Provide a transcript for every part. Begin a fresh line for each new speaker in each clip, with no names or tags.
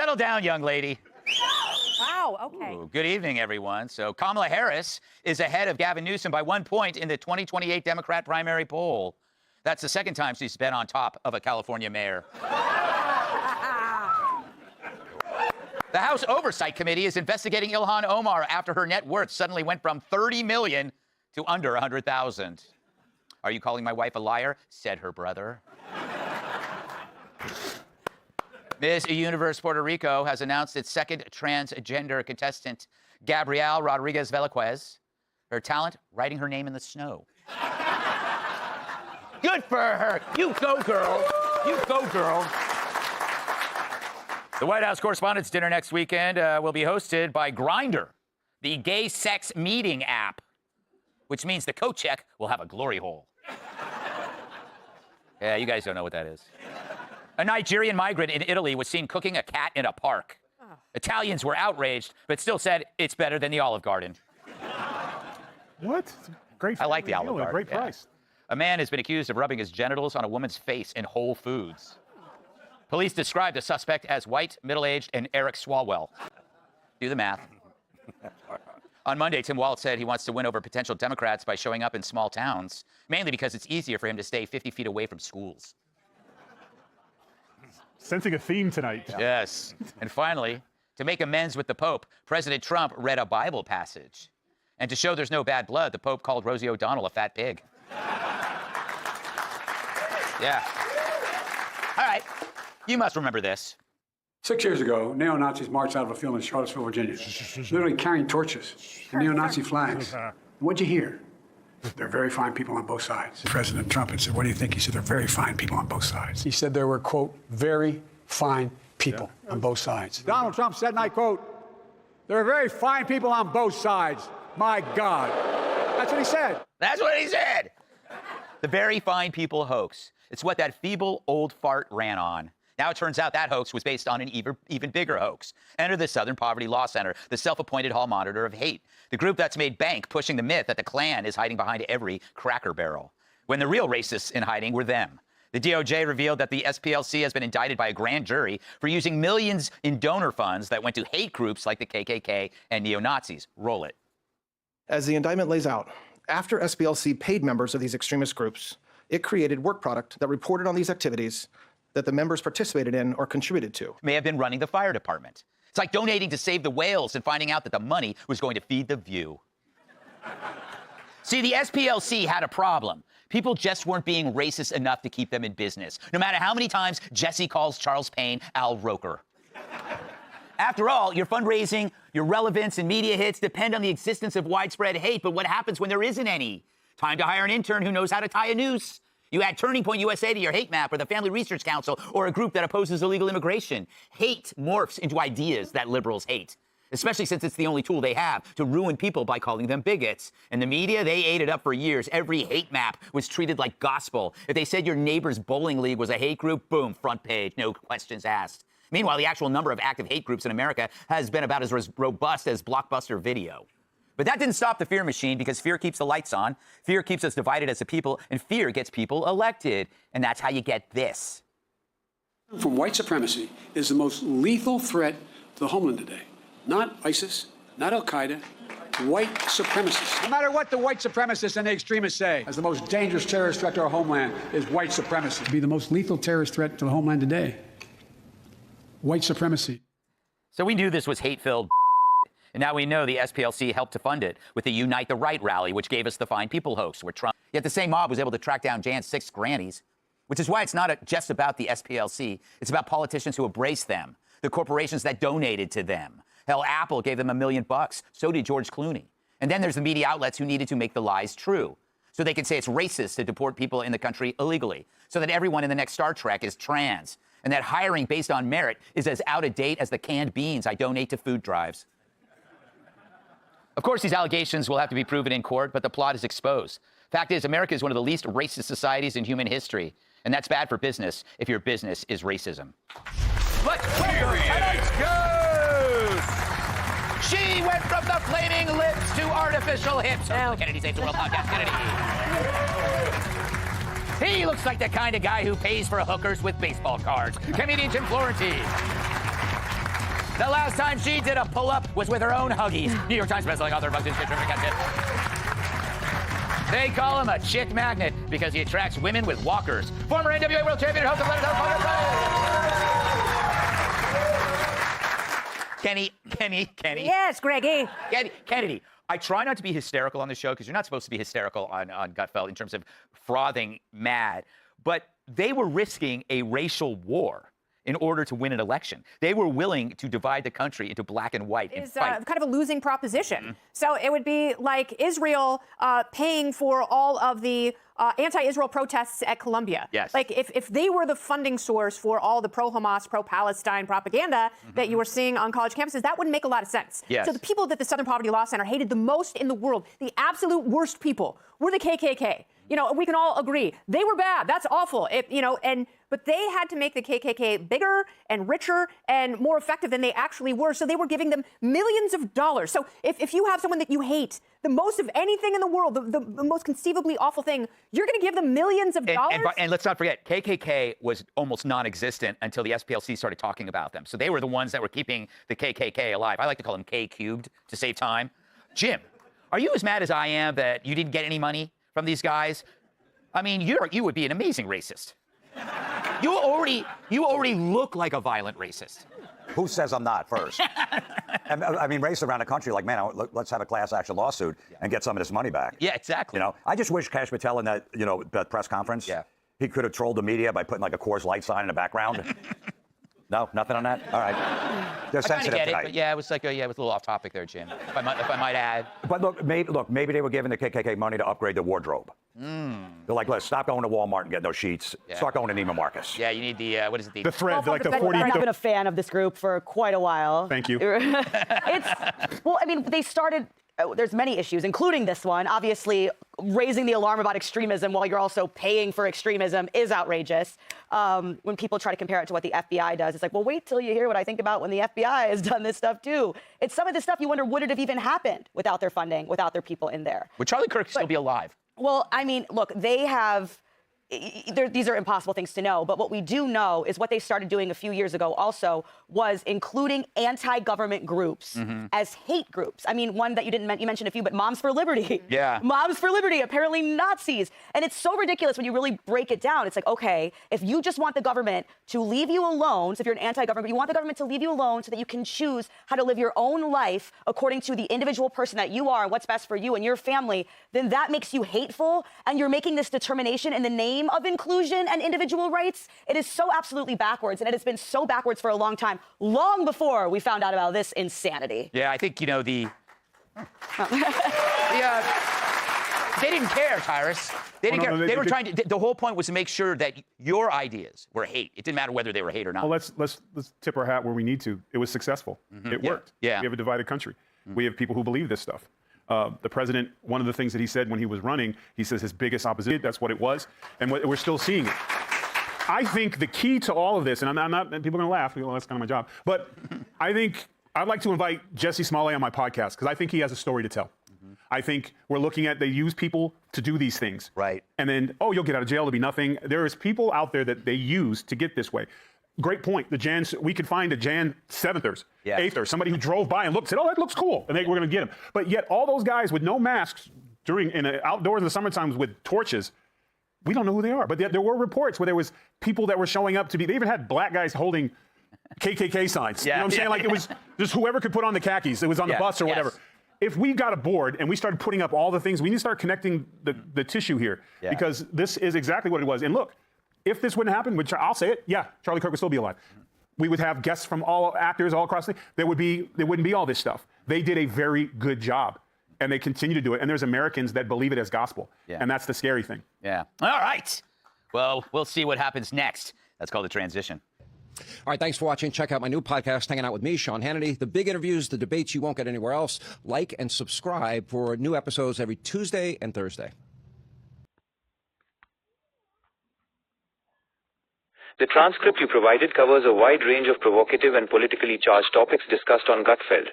Settle down, young lady.
Wow, okay.
Ooh, good evening, everyone. So Kamala Harris is ahead of Gavin Newsom by 1 point in the 2028 Democrat primary poll. That's the second time she's been on top of a California mayor. The House Oversight Committee is investigating Ilhan Omar after her net worth suddenly went from $30 million to under $100,000. Are you calling my wife a liar? Said her brother. Miss Universe Puerto Rico has announced its second transgender contestant, Gabrielle Rodriguez Velazquez. Her talent, writing her name in the snow. Good for her. You go, girl. You go, girl. The White House Correspondents' Dinner next weekend will be hosted by Grindr, the gay sex meeting app, which means the coat check will have a glory hole. Yeah, you guys don't know what that is. A Nigerian migrant in Italy was seen cooking a cat in a park. Oh. Italians were outraged, but still said it's better than the Olive Garden.
What? Great.
I like the Olive Garden.
Great price.
A man has been accused of rubbing his genitals on a woman's face in Whole Foods. Police described the suspect as white, middle-aged, and Eric Swalwell. Do the math. On Monday, Tim Walz said he wants to win over potential Democrats by showing up in small towns, mainly because it's easier for him to stay 50 feet away from schools.
Sensing a theme tonight.
Yes. And finally, to make amends with the Pope, President Trump read a Bible passage. And to show there's no bad blood, the Pope called Rosie O'Donnell a fat pig. Yeah. All right. You must remember this.
6 years ago, neo-Nazis marched out of a field in Charlottesville, Virginia, literally carrying torches and neo-Nazi flags. What'd you hear? They're very fine people on both sides. President Trump had said, what do you think? He said, they're very fine people on both sides. He said there were, quote, very fine people on both sides. Donald Trump said, and I quote, there are very fine people on both sides. My God. That's what he said.
That's what he said. The very fine people hoax. It's what that feeble old fart ran on. Now it turns out that hoax was based on an even bigger hoax. Enter the Southern Poverty Law Center, the self-appointed hall monitor of hate. The group that's made bank pushing the myth that the Klan is hiding behind every Cracker Barrel, when the real racists in hiding were them. The DOJ revealed that the SPLC has been indicted by a grand jury for using millions in donor funds that went to hate groups like the KKK and neo-Nazis. Roll it.
As the indictment lays out, after SPLC paid members of these extremist groups, it created work product that reported on these activities that the members participated in or contributed to.
May have been running the fire department. It's like donating to save the whales and finding out that the money was going to feed the View. See, the SPLC had a problem. People just weren't being racist enough to keep them in business, no matter how many times Jesse calls Charles Payne Al Roker. After all, your fundraising, your relevance, and media hits depend on the existence of widespread hate, but what happens when there isn't any? Time to hire an intern who knows how to tie a noose. You add Turning Point USA to your hate map, or the Family Research Council, or a group that opposes illegal immigration. Hate morphs into ideas that liberals hate, especially since it's the only tool they have to ruin people by calling them bigots. And the media, they ate it up for years. Every hate map was treated like gospel. If they said your neighbor's bowling league was a hate group, boom, front page, no questions asked. Meanwhile, the actual number of active hate groups in America has been about as robust as Blockbuster Video. But that didn't stop the fear machine, because fear keeps the lights on, fear keeps us divided as a people, and fear gets people elected. And that's how you get this.
From white supremacy is the most lethal threat to the homeland today. Not ISIS, not Al-Qaeda, white supremacists. No matter what the white supremacists and the extremists say, as the most dangerous terrorist threat to our homeland is white supremacy. To be the most lethal terrorist threat to the homeland today. White supremacy.
So we knew this was hate-filled, and now we know the SPLC helped to fund it with the Unite the Right rally, which gave us the Fine People hoax, where Trump... Yet the same mob was able to track down Jan's 6 grannies, which is why it's not just about the SPLC. It's about politicians who embrace them, the corporations that donated to them. Hell, Apple gave them $1 million. So did George Clooney. And then there's the media outlets who needed to make the lies true, so they could say it's racist to deport people in the country illegally, so that everyone in the next Star Trek is trans, and that hiring based on merit is as out of date as the canned beans I donate to food drives. Of course, these allegations will have to be proven in court, but the plot is exposed. Fact is, America is one of the least racist societies in human history, and that's bad for business if your business is racism. Let's hear tonight's goose! She went from the flaming lips to artificial hips. Oh, Kennedy Saves the World podcast. Kennedy. He looks like the kind of guy who pays for hookers with baseball cards. Comedian Jim Florentine. The last time she did a pull-up was with her own Huggies. New York Times bestselling author of They call him a chick magnet because he attracts women with walkers. Former NWA World Champion and host of Kenny.
Yes, Greggy.
Kennedy. I try not to be hysterical on the show because you're not supposed to be hysterical on Gutfeld in terms of frothing mad. But they were risking a racial war in order to win an election. They were willing to divide the country into black and white and fight.
Kind of a losing proposition. So it would be like Israel paying for all of the anti-Israel protests at Columbia.
Yes.
Like if they were the funding source for all the pro-Hamas, pro-Palestine propaganda that you were seeing on college campuses, that wouldn't make a lot of sense.
Yes.
So the people that the Southern Poverty Law Center hated the most in the world, the absolute worst people, were the KKK. You know, we can all agree they were bad. That's awful. But they had to make the KKK bigger and richer and more effective than they actually were. So they were giving them millions of dollars. So if you have someone that you hate the most of anything in the world, the most conceivably awful thing, you're going to give them millions of dollars?
And let's not forget, KKK was almost non-existent until the SPLC started talking about them. So they were the ones that were keeping the KKK alive. I like to call them K cubed to save time. Jim, are you as mad as I am that you didn't get any money from these guys? I mean, you would be an amazing racist. You already look like a violent racist.
Who says I'm not first? And, I mean, race around the country like, man, let's have a class action lawsuit and get some of this money back.
Yeah, exactly.
You know, I just wish Kash Patel in that, that press conference, he could have trolled the media by putting like a Coors Light sign in the background. No, nothing on that? All right. They're sensitive
get
tonight.
it, but yeah, it was a little off topic there, Jim, if I might add.
But look, maybe they were giving the KKK money to upgrade the wardrobe. They're like, let's stop going to Walmart and getting those sheets.
Yeah.
Start going to Neiman Marcus.
Yeah, you need the, what is it?
The thread, like the 40.
I've been a fan of this group for quite a while.
Thank you.
Well, I mean, they started, there's many issues, including this one. Obviously, raising the alarm about extremism while you're also paying for extremism is outrageous. When people try to compare it to what the FBI does, it's like, well, wait till you hear what I think about when the FBI has done this stuff too. It's some of this stuff you wonder, would it have even happened without their funding, without their people in there?
Would Charlie Kirk still be alive?
Well, I mean, look, they have, these are impossible things to know, but what we do know is what they started doing a few years ago also was including anti-government groups as hate groups. I mean, one that you mentioned a few, but Moms for Liberty.
Yeah.
Moms for Liberty, apparently Nazis. And it's so ridiculous when you really break it down. It's like, okay, if you just want the government to leave you alone, so if you're an anti-government, you want the government to leave you alone so that you can choose how to live your own life according to the individual person that you are and what's best for you and your family, then that makes you hateful, and you're making this determination in the name of inclusion and individual rights. It is so absolutely backwards, and it has been so backwards for a long time, long before we found out about this insanity.
Yeah, I think, they didn't care, Tyrus. They didn't care. They were trying to, the whole point was to make sure that your ideas were hate. It didn't matter whether they were hate or not.
Well, let's tip our hat where we need to. It was successful. It worked.
Yeah.
We have a divided country. We have people who believe this stuff. The president, one of the things that he said when he was running, he says his biggest opposition, that's what it was. And we're still seeing it. I think the key to all of this, and I'm not, people are going to laugh, well, that's kind of my job, but I think I'd like to invite Jesse Smollett on my podcast because I think he has a story to tell. I think we're looking at, they use people to do these things.
Right.
And then, oh, you'll get out of jail, it'll be nothing. There is people out there that they use to get this way. Great point. We could find a Jan 7thers, 8thers, somebody who drove by and looked, said, oh, that looks cool. And we're going to get him. But yet all those guys with no masks outdoors in the summertime with torches, we don't know who they are. But there were reports where there was people that were showing up they even had black guys holding KKK signs. You know what I'm saying? Like it was just whoever could put on the khakis. It was on the bus or whatever. If we got a board and we started putting up all the things, we need to start connecting the tissue here because this is exactly what it was. And look, if this wouldn't happen, which I'll say it, Charlie Kirk would still be alive. We would have guests from all actors all across there wouldn't be all this stuff. They did a very good job. And they continue to do it. And there's Americans that believe it as gospel. And that's the scary thing.
Yeah. All right. Well, we'll see what happens next. That's called the transition.
All right, thanks for watching. Check out my new podcast, Hanging Out with Me, Sean Hannity. The big interviews, the debates you won't get anywhere else. Like and subscribe for new episodes every Tuesday and Thursday.
The transcript you provided covers a wide range of provocative and politically charged topics discussed on Gutfeld.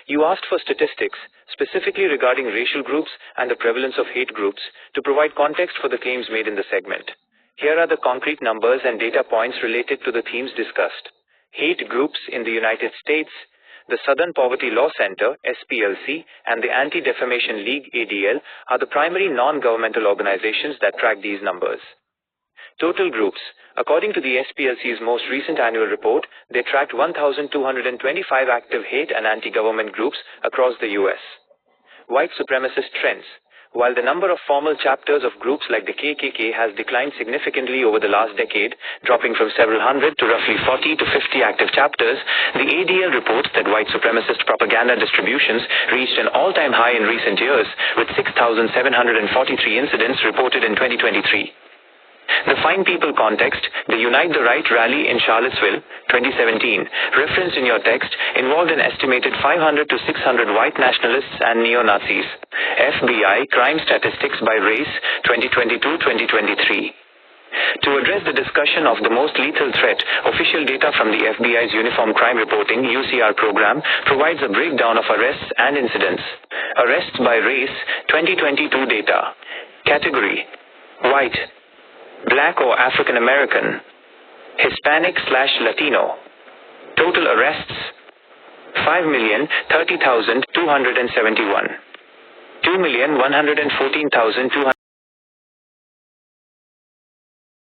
You asked for statistics, specifically regarding racial groups and the prevalence of hate groups, to provide context for the claims made in the segment. Here are the concrete numbers and data points related to the themes discussed. hate groups in the United States, the Southern Poverty Law Center, SPLC, and the Anti-Defamation League, ADL, are the primary non-governmental organizations that track these numbers. Total groups. According to the SPLC's most recent annual report, they tracked 1,225 active hate and anti-government groups across the U.S. White supremacist trends. While the number of formal chapters of groups like the KKK has declined significantly over the last decade, dropping from several hundred to roughly 40 to 50 active chapters, the ADL reports that white supremacist propaganda distributions reached an all-time high in recent years, with 6,743 incidents reported in 2023. The Fine People context, the Unite the Right rally in Charlottesville, 2017, referenced in your text, involved an estimated 500 to 600 white nationalists and neo-Nazis. FBI Crime Statistics by Race, 2022-2023. To address the discussion of the most lethal threat, official data from the FBI's Uniform Crime Reporting UCR program provides a breakdown of arrests and incidents. Arrests by Race, 2022 data. Category: White, Black or African American, Hispanic/Latino. Total arrests: 5,030,271. 2,114,200.